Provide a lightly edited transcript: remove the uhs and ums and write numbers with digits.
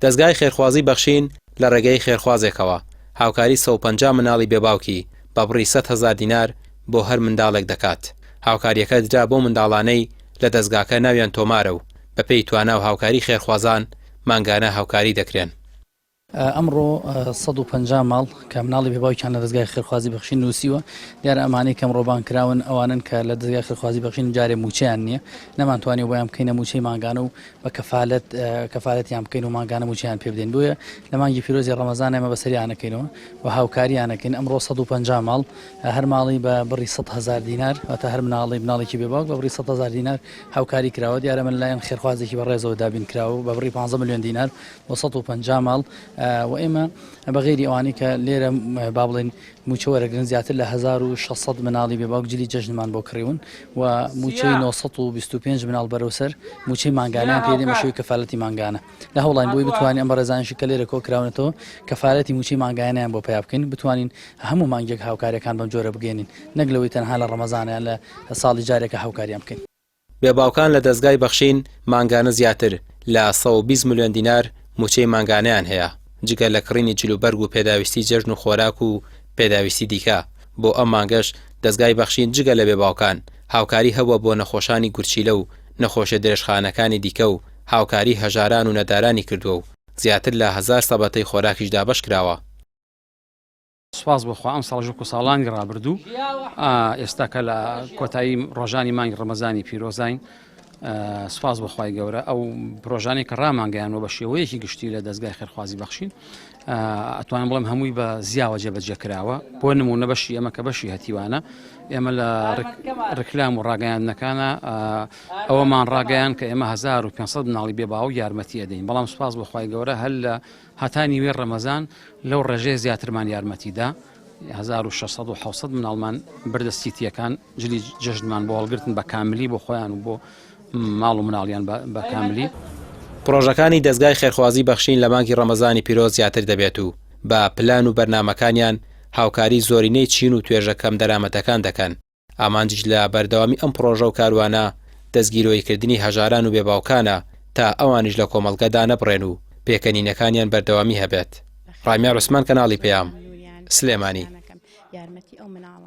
دەستگای خێرخوازی بەخشین لە ڕێگەی خێرخوازێکەوە هاوکاری 150 مناڵی بێباوکی بە بڕی 100,000 دینار بۆ هەر منداڵێک دەکات. هاوکاریەکە درا بۆ منداڵانەی لە دەستگاکە ناویان تۆمارە و بەپێی توانا و هاوکاری خێرخوازان مانگانە هاوکاری دەکرێن. ئەمڕۆ 150 ماڵ کە مناڵی بێباوکیان لە دەستگای خێرخوازی بەخشین نووسیوە. دیارە ئەمانەی کەم ڕۆبان کراون ئەوانن کە لە دەستگای خێرخوازی بەخشین جارێ موچیان نییە، نەمانتوانی بۆیان بکەینە موچەی مانگانە و بە کەفالەتیان بکەین و مانگانە موچیان پێ بدەین. بۆیە لە مانگی پیرۆزی ڕەمەزان ئێمە بەسەریانەکەینەوە و هاوکاریانەکەین. ئەمڕۆ 150 ماڵ هەر ماڵی بە بڕی 100,000 دینار واتە هەر مناڵێکی بێباوک بە بڕی 100,000 دینار هاوکاری کراوە. دیارە من لایەن خێرخوازێکی بەڕێزەوە دابین کراوە بە بڕی 15 ملیۆن دینار و 150 ماڵ و ئێمە بەغێری ئەوانەی کە لێرە با بڵێن موچە وەرەگرن زیاتر لە 1600 مناڵی بێباوک جلی جەژنمان بۆ کڕیون و موچەی 925 مناڵ بەرەوسەر موچەی مانگانیان پێ دێمە شێوەی کەفالەتی مانگانە لە هەوڵین بۆی بتوانین ئەم بەڕێزانشی کە لێرە کۆکراونەتەوە کەفالەتی موچەی مانگانیان بۆ پیا بکەین، بتوانین هەموو مانگێک هاوکاریەکان بەم جۆرە بگەێنین، نەک لەوەی تەنها لە ڕەمەزانیان لە ساڵی جارێکە هاوکاریان بکەین. بێباوکان لە دەستگای بەخشین مانگانە زیاتر لە 120 ملیۆن دینار موچەی مانگانیان هەیە، جگە لە کڕینی جلوبەرگ و پێداویستی جەژن و خۆراک و پێداویستی دیکە. بۆ ئەم مانگەش دەستگای بەخشین جگە لە بێباوکان هاوکاری هەبووە بۆ نەخۆشانی گورچیلە و نەخۆشە درێژخانەکانی دیکە و هاوکاری هەژاران و نەدارانی کردووە و زیاتر لە 1000 سەبەتەی خۆراکیش دابەش کراوە. سواز بخوا ئەم ساڵ و ساڵانی ڕابردوو ئێستا کە لە کۆتایی ڕۆژانی مانگی ڕەمەزانی پیرۆزین سپاس بەخوای گەورە ئەو پرۆژانی کە ڕامانگەیانەوە بە شێوەیەکی گشتی لە دەستگای خێرخوازی بەخشین ئەتوانم بڵێم هەمووی بە زیاوە جێبەجێکراوە. بۆ نمونە بەشی ئەمە کە بەشی هەتیوانە ئێمە لە ڕکلام و ڕاگەیاندنەکانە ئەوەمان ڕاگەیان کە ئێمە 1500 مناڵی بێباو یارمەتی ئەدەین، بەڵام سپاس بەخوای گەورە هەر لە هەتانی وێ ڕەمەزان لەو ڕێژەیە زیاترمان یارمەتیدا 1600 و 700 مناڵمان بەردەستیتیەکان جلی جەژنمان بۆ هەڵگرتن بە کاملی بۆ خۆیان و بۆ ماڵ و مناڵیان بە کاملی. پرۆژەکانی دەستگای خێرخوازی بەخشین لە مانگی ڕەمەزانی پیرۆز زیاتر دەبێت و بە پلان و بەرنامەکانیان هاوکاری زۆرینەی چین و توێژە کەم دەرامەتەکان دەکەن. ئامانجیش لە بەردەوامی ئەم پرۆژە و کاروانە دەستگیرۆیکردنی هەژاران و بێباوکانە تا ئەوانیش لە کۆمەڵگەدا نەبڕێن و پێکەنینەکانیان بەردەوامی هەبێت. ڕامیار عوسمان، کەناڵی پەیام، سلێمانی.